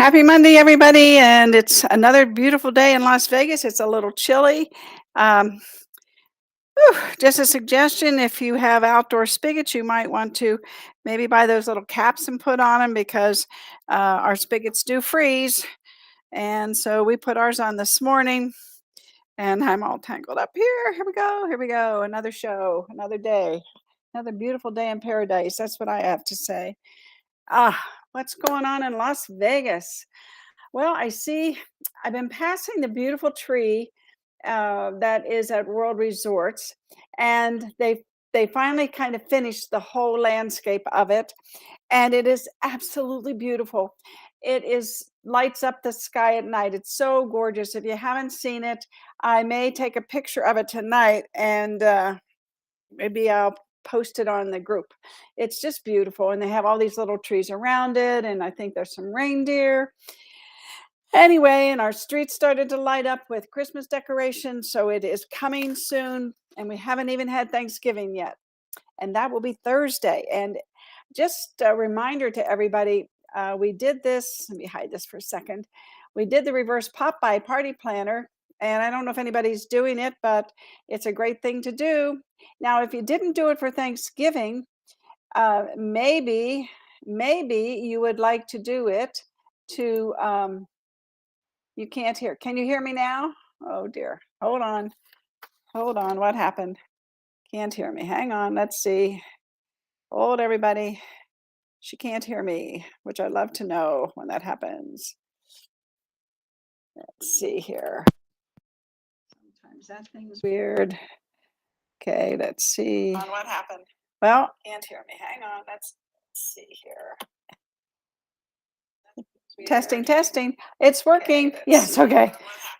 Happy Monday, everybody, and it's another beautiful day in Las Vegas. It's a little chilly. Um, just a suggestion, if you have outdoor spigots, you might want to maybe buy those little caps and put on them because our spigots do freeze. And so we put ours on this morning, and I'm all tangled up here. Here we go. Here we go. Another show, another day, another beautiful day in paradise. That's what I have to say. Ah, what's going on in Las Vegas? Well, I see I've been passing the beautiful tree that is at World Resorts, and they finally kind of finished the whole landscape of it, and it is absolutely beautiful. It is lights up the sky at night. It's so gorgeous. If you haven't seen it, I may take a picture of it tonight, and maybe I'll post it on the group. It's just beautiful, and they have all these little trees around it, and I think there's some reindeer. Anyway, and our streets started to light up with Christmas decorations, so it is coming soon, and we haven't even had Thanksgiving yet, and that will be Thursday. And just a reminder to everybody, we did this. Let me hide this for a second. We did the reverse Popeye party planner, and I don't know if anybody's doing it, but it's a great thing to do. Now, if you didn't do it for Thanksgiving, maybe you would like to do it to you can't hear. Can you hear me now? Oh dear. Hold on. Hold on. What happened? Can't hear me. Hang on. Let's see. Hold everybody. She can't hear me, which I love to know when that happens. Let's see here. Sometimes that thing's weird. Okay, let's see. On what happened? Well, can't hear me. Hang on. Let's see here. Testing, testing. It's working. Okay, yes, okay.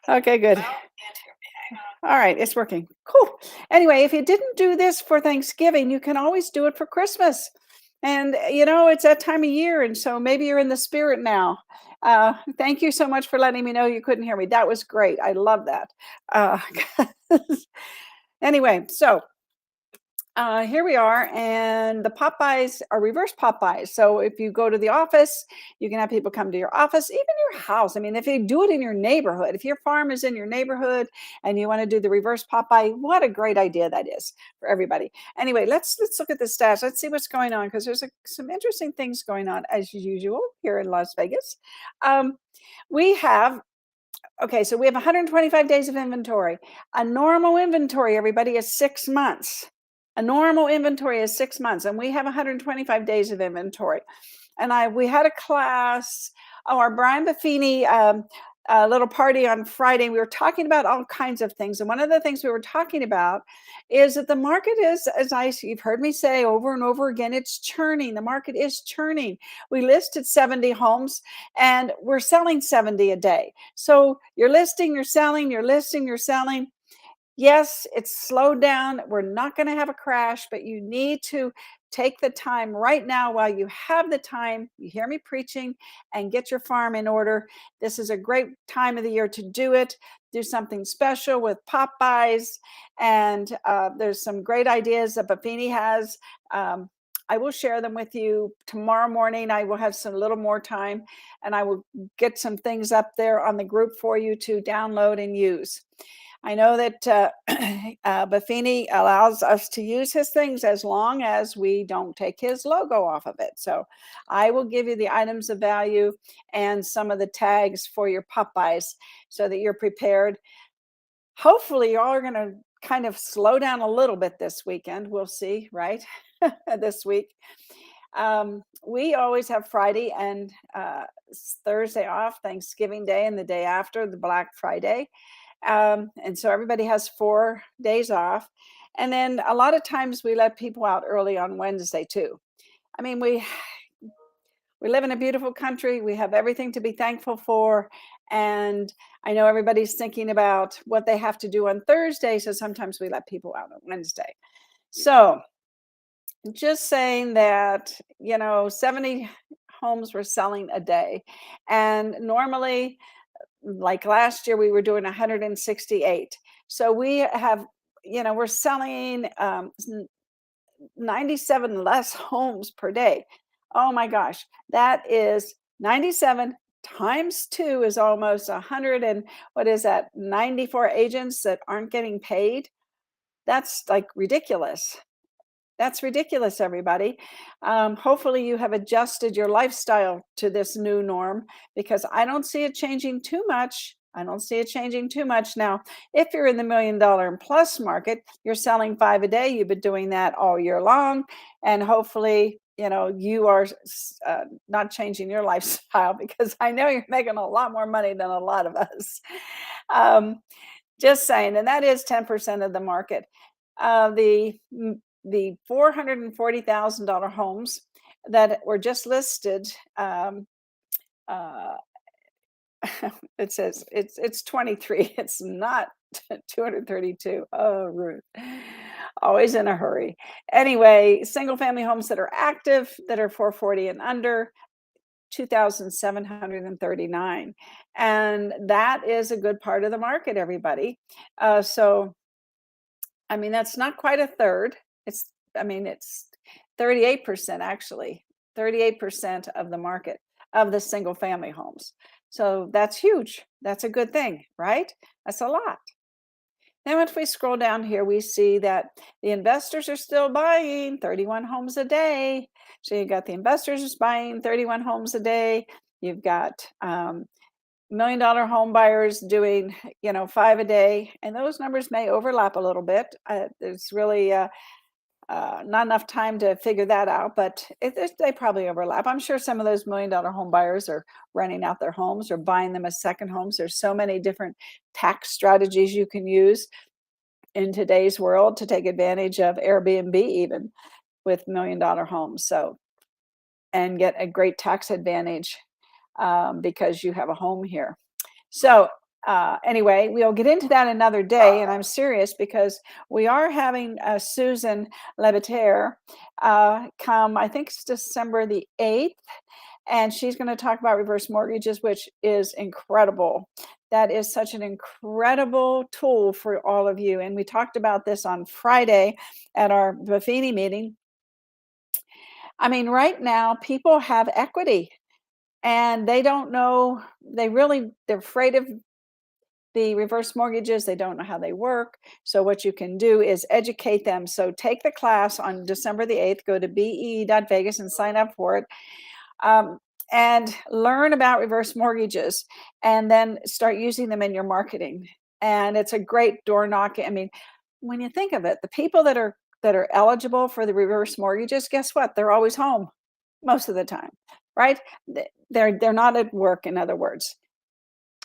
Okay, good. Well, can't hear me. Hang on. All right, it's working. Cool. Anyway, if you didn't do this for Thanksgiving, you can always do it for Christmas. And it's that time of year, and so maybe you're in the spirit now. Thank you so much for letting me know you couldn't hear me. That was great. I love that. Uh, anyway, so here we are, and the Popeyes are reverse Popeyes. So if you go to the office, you can have people come to your office, even your house. I mean, if you do it in your neighborhood, if your farm is in your neighborhood and you want to do the reverse Popeye, what a great idea that is for everybody. Anyway, let's look at the stats. Let's see what's going on, because there's some interesting things going on as usual here in Las Vegas. Um, we have Okay, so we have 125 days of inventory. A normal inventory, everybody, is 6 months. A normal inventory is 6 months, and we have 125 days of inventory. And we had a class, our Brian Buffini little party on Friday. We were talking about all kinds of things, and one of the things we were talking about is that the market is, you've heard me say over and over again, it's churning. The market is churning. We listed 70 homes, and we're selling 70 a day. So you're listing, you're selling, you're listing, you're selling. Yes, it's slowed down. We're not going to have a crash, but you need to take the time right now while you have the time. You hear me preaching, and get your farm in order. This is a great time of the year to do it. Do something special with Popeyes, and there's some great ideas that Buffini has. I will share them with you tomorrow morning. I will have some little more time, and I will get some things up there on the group for you to download and use. I know that Buffini allows us to use his things as long as we don't take his logo off of it. So I will give you the items of value and some of the tags for your Popeyes so that you're prepared. Hopefully, y'all are going to kind of slow down a little bit this weekend. We'll see, right? This week. We always have Friday and Thursday off, Thanksgiving Day, and the day after, the Black Friday. And so everybody has 4 days off. And then a lot of times we let people out early on Wednesday too. I mean, we live in a beautiful country. We have everything to be thankful for. And I know everybody's thinking about what they have to do on Thursday. So sometimes we let people out on Wednesday. So just saying that, 70 homes were selling a day. And normally, like last year, we were doing 168. So we have, we're selling 97 less homes per day. Oh my gosh, that is 97 times 2 is almost 100, and what is that, 94 agents that aren't getting paid? That's, like, ridiculous. That's ridiculous, everybody. Hopefully, you have adjusted your lifestyle to this new norm because I don't see it changing too much. I don't see it changing too much. Now, if you're in the $1 million and plus market, you're selling 5 a day. You've been doing that all year long. And hopefully, you are not changing your lifestyle because I know you're making a lot more money than a lot of us. Um, just saying, and that is 10% of the market. The $440,000 homes that were just listed, uh, it says it's 23. It's not 232. Oh, Ruth, always in a hurry. Anyway, single family homes that are active that are 440 and under, 2,739, and that is a good part of the market, everybody. So I mean, that's not quite a third. It's 38% actually. 38% of the market of the single family homes. So that's huge. That's a good thing, right? That's a lot. Now, if we scroll down here, we see that the investors are still buying 31 homes a day. So you got the investors just buying 31 homes a day. You've got $1 million home buyers doing 5 a day, and those numbers may overlap a little bit. There's really not enough time to figure that out, but they probably overlap. I'm sure some of those $1 million home buyers are renting out their homes or buying them as second homes. There's so many different tax strategies you can use in today's world to take advantage of Airbnb, even with $1 million homes. So, and get a great tax advantage because you have a home here. So, anyway, we'll get into that another day. And I'm serious because we are having Susan Lebeter come, I think it's December the 8th. And she's going to talk about reverse mortgages, which is incredible. That is such an incredible tool for all of you. And we talked about this on Friday at our Buffini meeting. I mean, right now, people have equity and they don't know, they're afraid of the reverse mortgages. They don't know how they work. So what you can do is educate them. So take the class on December the 8th, go to be.vegas and sign up for it. And learn about reverse mortgages and then start using them in your marketing. And it's a great door knocking. I mean, when you think of it, the people that are eligible for the reverse mortgages, guess what? They're always home most of the time, right? They're not at work, in other words,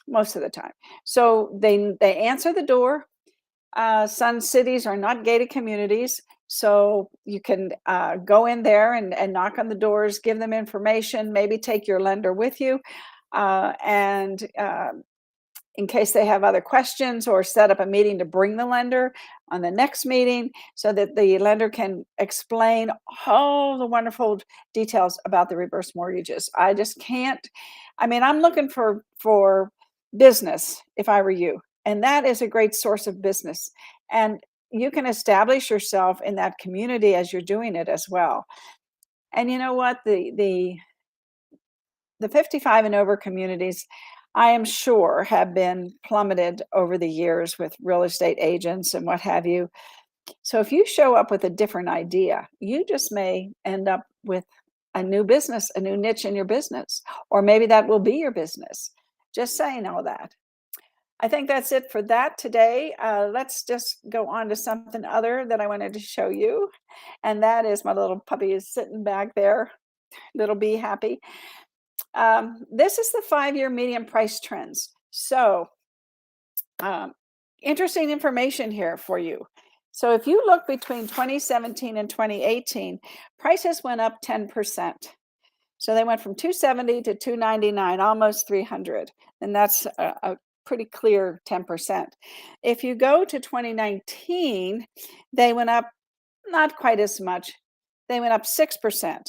most of the time. So they answer the door. Sun cities are not gated communities, so you can go in there and knock on the doors, give them information, maybe take your lender with you, and in case they have other questions, or set up a meeting to bring the lender on the next meeting so that the lender can explain all the wonderful details about the reverse mortgages. I just can't. I mean, I'm looking for business if I were you, and that is a great source of business. And you can establish yourself in that community as you're doing it as well. And you know what? The 55 and over communities, I am sure, have been plummeted over the years with real estate agents and what have you. So if you show up with a different idea, you just may end up with a new business, a new niche in your business, or maybe that will be your business. Just saying all that. I think that's it for that today. Let's just go on to something other that I wanted to show you. And that is my little puppy is sitting back there, little bee happy. This is the 5-year median price trends. So um, interesting information here for you. So if you look between 2017 and 2018, prices went up 10%. So they went from 270 to 299, almost 300. And that's a pretty clear 10%. If you go to 2019, they went up not quite as much. They went up 6%.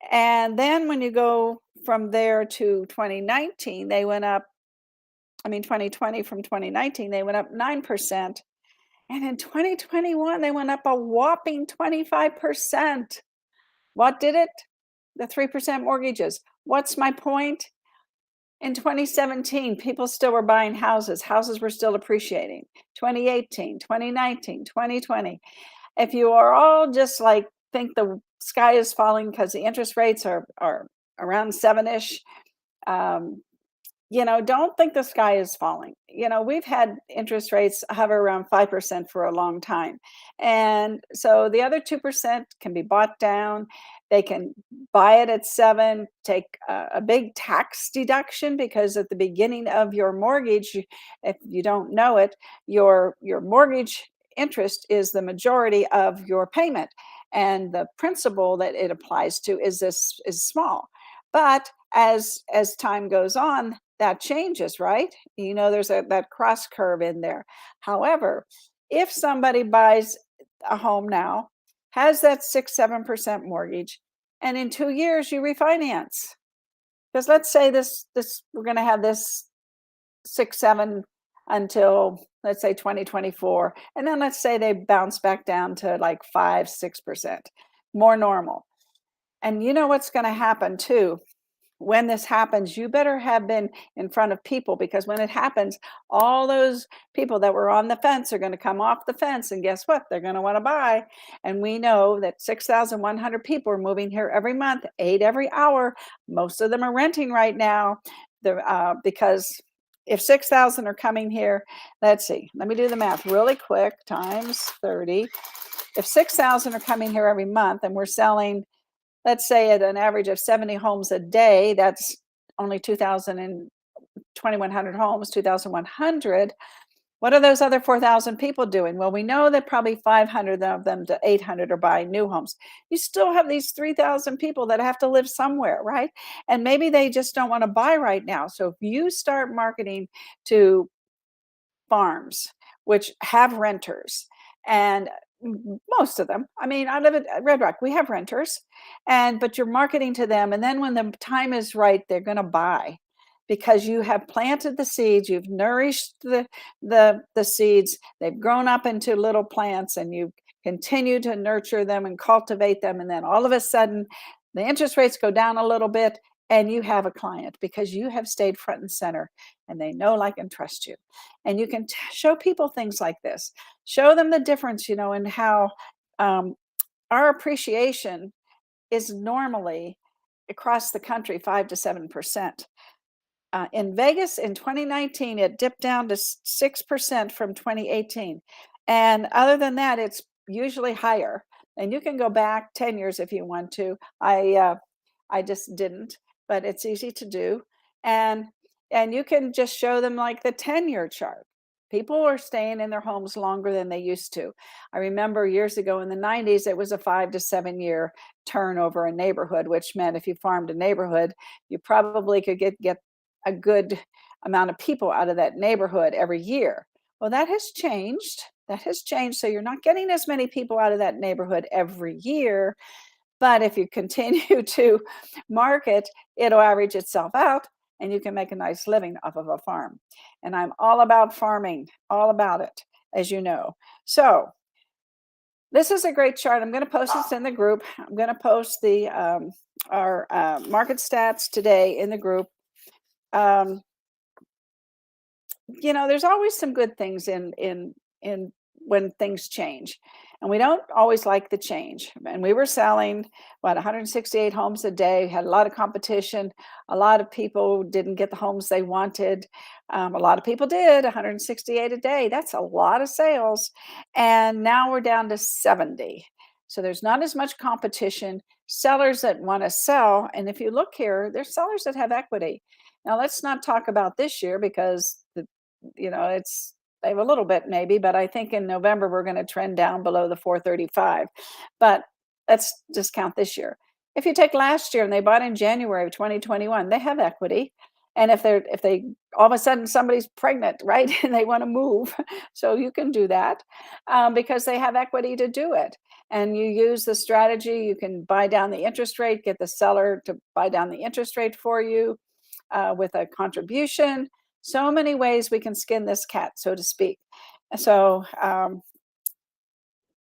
And then when you go from there to 2019, they went up, 2020 from 2019, they went up 9%. And in 2021, they went up a whopping 25%. What did it? The 3% mortgages. What's my point? In 2017, people still were buying houses. Houses were still appreciating. 2018, 2019, 2020. If you are all just like think the sky is falling because the interest rates are around seven-ish, um, don't think the sky is falling. We've had interest rates hover around 5% for a long time. And so the other 2% can be bought down. They can buy it at 7, take a big tax deduction because at the beginning of your mortgage, if you don't know it, your mortgage interest is the majority of your payment. And the principal that it applies to is small. But as time goes on, that changes, right? There's that cross curve in there. However, if somebody buys a home now, has that 6-7% mortgage, and in 2 years you refinance, because let's say this we're going to have this 6-7 until, let's say, 2024, and then let's say they bounce back down to like 5-6%, more normal. And you know what's going to happen too? When this happens, you better have been in front of people, because when it happens, all those people that were on the fence are going to come off the fence, and guess what? They're going to want to buy. And we know that 6,100 people are moving here every month, 8 every hour. Most of them are renting right now. Because if 6,000 are coming here, let's see, let me do the math really quick, times 30. If 6,000 are coming here every month and we're selling, let's say, at an average of 70 homes a day, that's only 2,000 and 2,100 homes, 2,100. What are those other 4,000 people doing? Well, we know that probably 500 of them to 800 are buying new homes. You still have these 3,000 people that have to live somewhere, right? And maybe they just don't want to buy right now. So if you start marketing to farms, which have renters, and most of them, I mean, I live at Red Rock, we have renters, but you're marketing to them, and then when the time is right, they're going to buy, because you have planted the seeds, you've nourished the seeds, they've grown up into little plants, and you continue to nurture them and cultivate them, and then all of a sudden the interest rates go down a little bit, and you have a client because you have stayed front and center, and they know, like, and trust you. And you can show people things like this, show them the difference, in how um, our appreciation is normally across the country 5 to 7%. In Vegas in 2019, it dipped down to 6% from 2018. And other than that, it's usually higher. And you can go back 10 years if you want to. I just didn't, but it's easy to do. And and you can just show them like the 10-year chart. People are staying in their homes longer than they used to. I remember years ago in the 90s, it was a 5 to 7 year turnover in neighborhood, which meant if you farmed a neighborhood, you probably could get a good amount of people out of that neighborhood every year. Well, that has changed. That has changed. So you're not getting as many people out of that neighborhood every year. But if you continue to market, it'll average itself out, and you can make a nice living off of a farm. And I'm all about farming, all about it, as you know. So this is a great chart. I'm going to post this in the group. I'm going to post our market stats today in the group. Um, there's always some good things in when things change, and we don't always like the change. And we were selling 168 homes a day, had a lot of competition, a lot of people didn't get the homes they wanted. A lot of people did 168 a day. That's a lot of sales. And now we're down to 70. So there's not as much competition, sellers that want to sell. And if you look here, there's sellers that have equity. Now let's not talk about this year, because it's, they have a little bit maybe, but I think in November we're going to trend down below the 435. But let's just count this year. If you take last year and they bought in January of 2021, they have equity. And if they all of a sudden somebody's pregnant, right, and they want to move, so you can do that, because they have equity to do it. And you use the strategy. You can buy down the interest rate, get the seller to buy down the interest rate for you with a contribution. So many ways we can skin this cat, so to speak. So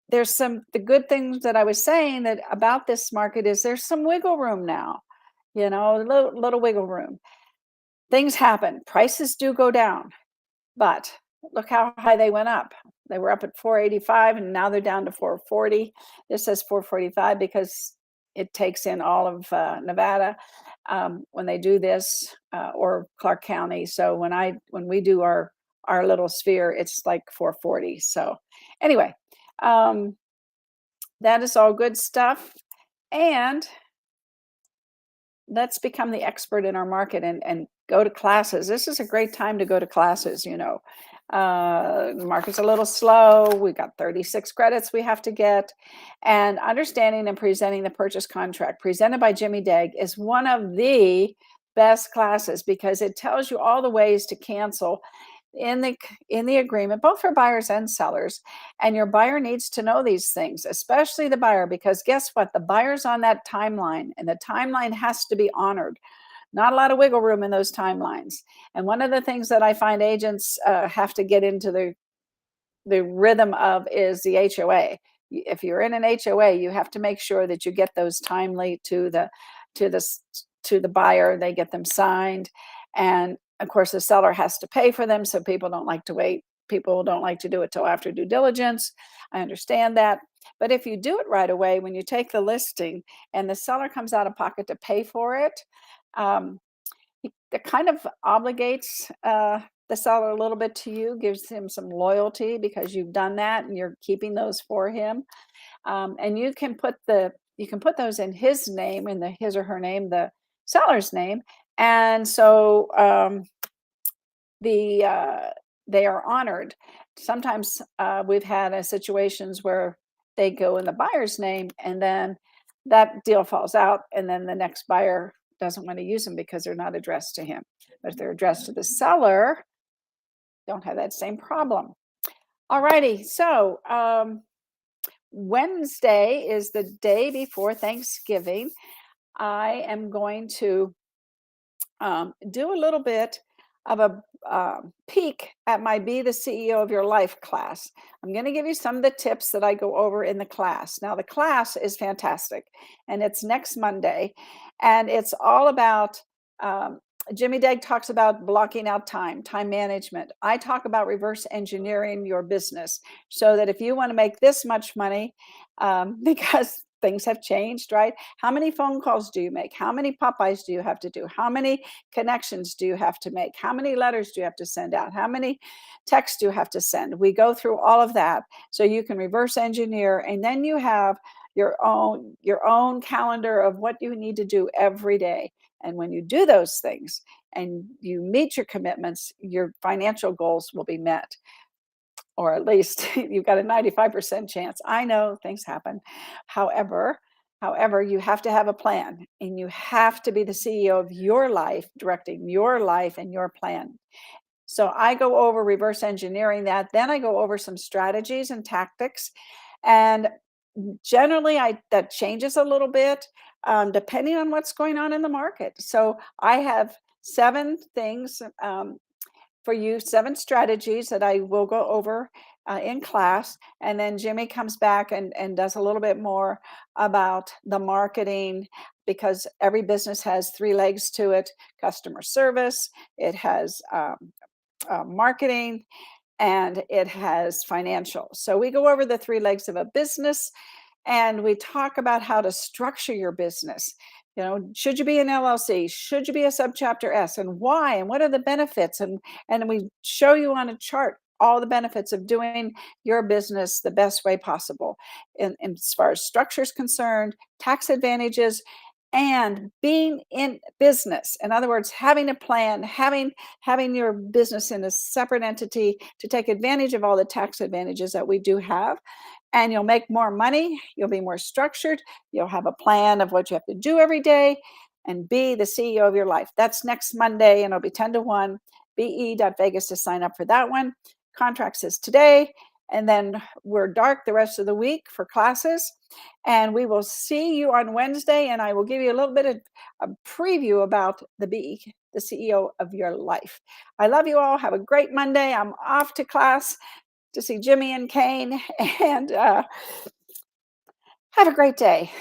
there's the good things that I was saying that about this market is there's some wiggle room now, a little wiggle room. things happen. Prices do go down, but look how high they went up. They were up at 485 and now they're down to 440. This says 445 because it takes in all of Nevada when they do this, or Clark County. So when we do our little sphere, it's like 440. So anyway, um, that is all good stuff. And let's become the expert in our market and go to classes. This is a great time to go to classes, you know. The market's a little slow. We got 36 credits we have to get. And understanding and presenting the purchase contract presented by Jimmy Dagg is one of the best classes because it tells you all the ways to cancel in the agreement, both for buyers and sellers. And your buyer needs to know these things, especially the buyer, because guess what? The buyer's on that timeline, and the timeline has to be honored. Not a lot of wiggle room in those timelines. And one of the things that I find agents have to get into the rhythm of is the HOA. If you're in an HOA, you have to make sure that you get those timely to the to the buyer. They get them signed, and of course, the seller has to pay for them. So people don't like to wait. People don't like to do it till after due diligence. I understand that. But if you do it right away, when you take the listing and the seller comes out of pocket to pay for it, um, it kind of obligates the seller a little bit to you, gives him some loyalty because you've done that and you're keeping those for him. And you can put those in his name, in the his or her name, the seller's name, and so the they are honored. Sometimes we've had situations where they go in the buyer's name, and then that deal falls out, and then the next buyer doesn't want to use them because they're not addressed to him. But if they're addressed to the seller, don't have that same problem. All righty. So Wednesday is the day before Thanksgiving. I am going to do a little bit of a peek at my Be the CEO of Your Life class. I'm going to give you some of the tips that I go over in the class. Now, the class is fantastic, and it's next Monday, and it's all about. Jimmy Dagg talks about blocking out time management. I talk about reverse engineering your business so that if you want to make this much money, because things have changed, right? How many phone calls do you make? How many Popeyes do you have to do? How many connections do you have to make? How many letters do you have to send out? How many texts do you have to send? We go through all of that so you can reverse engineer, and then you have your own calendar of what you need to do every day. And when you do those things and you meet your commitments, your financial goals will be met, or at least you've got a 95% chance. I know things happen. However, however, you have to have a plan, and you have to be the CEO of your life, directing your life and your plan. So I go over reverse engineering that. Then I go over some strategies and tactics. And generally, that changes a little bit depending on what's going on in the market. So I have 7 things for you, 7 strategies that I will go over in class. And then Jimmy comes back and does a little bit more about the marketing, because every business has 3 legs to it: customer service, it has marketing, and it has financial. So we go over the 3 legs of a business, and we talk about how to structure your business. You know, should you be an LLC? Should you be a subchapter S? And why? And what are the benefits? And we show you on a chart all the benefits of doing your business the best way possible. And as far as structure is concerned, tax advantages, and being in business. In other words, having a plan, having your business in a separate entity to take advantage of all the tax advantages that we do have. And you'll make more money, you'll be more structured, you'll have a plan of what you have to do every day, and be the CEO of your life. That's next Monday, and it'll be 10 to 1. be.vegas to sign up for that one. Contracts is today, and then we're dark the rest of the week for classes. And we will see you on Wednesday, and I will give you a little bit of a preview about the CEO of your life. I love you all. Have a great Monday. I'm off to class to see Jimmy and Kane, and have a great day.